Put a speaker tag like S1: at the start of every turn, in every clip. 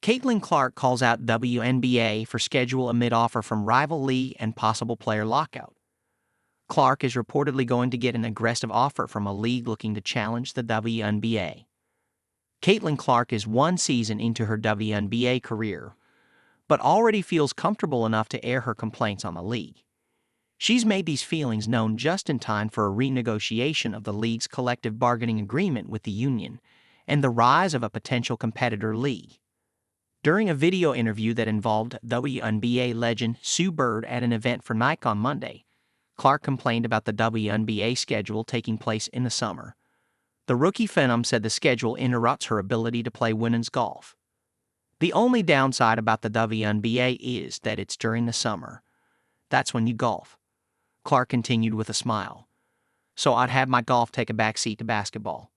S1: Caitlin Clark calls out WNBA for schedule amid offer from rival league and possible player lockout. Clark is reportedly going to get an aggressive offer from a league looking to challenge the WNBA. Caitlin Clark is one season into her WNBA career, but already feels comfortable enough to air her complaints on the league. She's made these feelings known just in time for a renegotiation of the league's collective bargaining agreement with the union and the rise of a potential competitor league. During a video interview that involved WNBA legend Sue Bird at an event for Nike on Monday, Clark complained about the WNBA schedule taking place in the summer. The rookie phenom said the schedule interrupts her ability to play women's golf. The only downside about the WNBA is that it's during the summer. That's when you golf. Clark continued with a smile. So I'd have my golf take a backseat to basketball.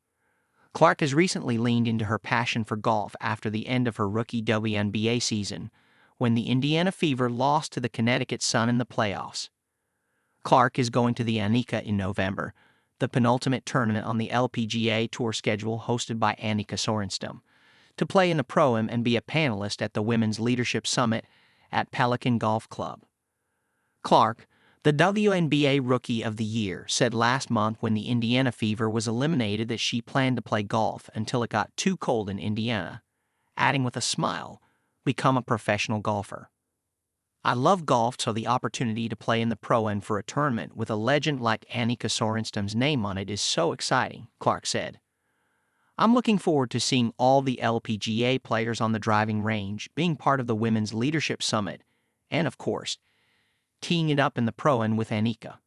S1: Clark has recently leaned into her passion for golf after the end of her rookie WNBA season, when the Indiana Fever lost to the Connecticut Sun in the playoffs. Clark is going to the Annika in November, the penultimate tournament on the LPGA Tour schedule hosted by Annika Sorenstam, to play in the Pro-Am and be a panelist at the Women's Leadership Summit at Pelican Golf Club. Clark, the WNBA Rookie of the Year, said last month when the Indiana Fever was eliminated that she planned to play golf until it got too cold in Indiana, adding with a smile, "Become a professional golfer. I love golf, so the opportunity to play in the Pro-Am for a tournament with a legend like Annika Sorenstam's name on it is so exciting," Clark said. "I'm looking forward to seeing all the LPGA players on the driving range, being part of the Women's Leadership Summit, and of course, teeing it up in the Pro-Am with Annika."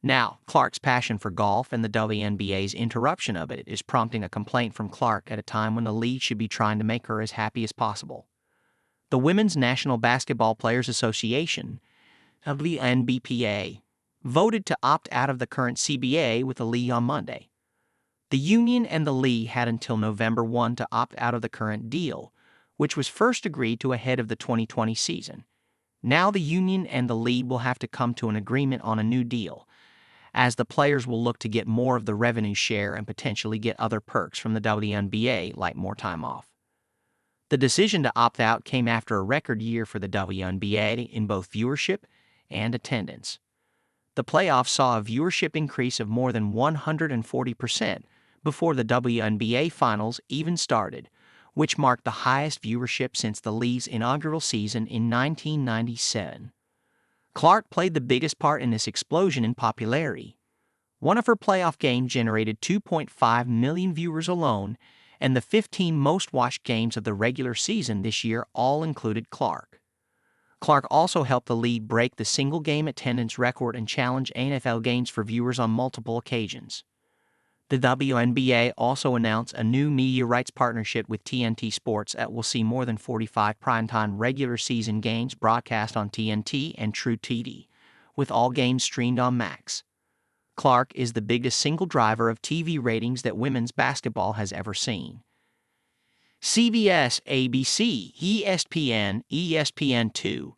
S1: Now, Clark's passion for golf and the WNBA's interruption of it is prompting a complaint from Clark at a time when the league should be trying to make her as happy as possible. The Women's National Basketball Players Association, WNBPA, voted to opt out of the current CBA with the league on Monday. The union and the league had until November 1 to opt out of the current deal, which was first agreed to ahead of the 2020 season. Now the union and the league will have to come to an agreement on a new deal, as the players will look to get more of the revenue share and potentially get other perks from the WNBA, like more time off. The decision to opt out came after a record year for the WNBA in both viewership and attendance. The playoffs saw a viewership increase of more than 140% before the WNBA Finals even started, which marked the highest viewership since the league's inaugural season in 1997. Clark played the biggest part in this explosion in popularity. One of her playoff games generated 2.5 million viewers alone, and the 15 most-watched games of the regular season this year all included Clark. Clark also helped the league break the single-game attendance record and challenge NFL games for viewers on multiple occasions. The WNBA also announced a new media rights partnership with TNT Sports that will see more than 45 primetime regular season games broadcast on TNT and True TV, with all games streamed on Max. Clark is the biggest single driver of TV ratings that women's basketball has ever seen. CBS, ABC, ESPN, ESPN2,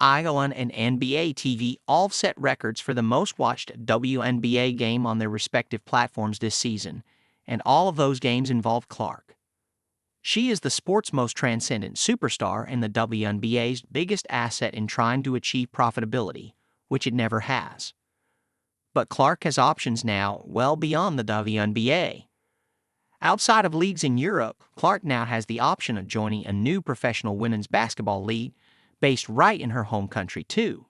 S1: ION, and NBA TV all set records for the most watched WNBA game on their respective platforms this season, and all of those games involved Clark. She is the sport's most transcendent superstar and the WNBA's biggest asset in trying to achieve profitability, which it never has. But Clark has options now well beyond the WNBA. Outside of leagues in Europe, Clark now has the option of joining a new professional women's basketball league based right in her home country, too.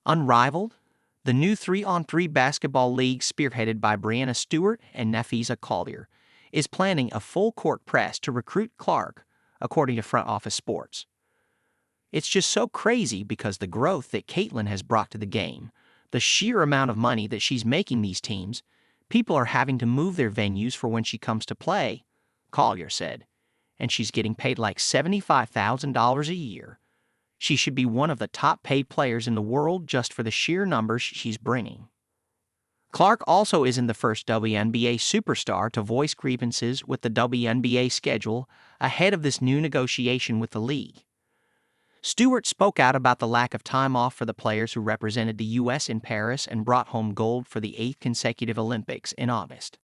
S1: Unrivaled, the new 3-on-3 basketball league spearheaded by Breanna Stewart and Nafisa Collier is planning a full-court press to recruit Clark, according to Front Office Sports. It's just so crazy because the growth that Caitlin has brought to the game, the sheer amount of money that she's making these teams, people are having to move their venues for when she comes to play, Collier said, and she's getting paid like $75,000 a year. She should be one of the top-paid players in the world just for the sheer numbers she's bringing. Clark also isn't the first WNBA superstar to voice grievances with the WNBA schedule ahead of this new negotiation with the league. Stewart spoke out about the lack of time off for the players who represented the U.S. in Paris and brought home gold for the 8th consecutive Olympics in August.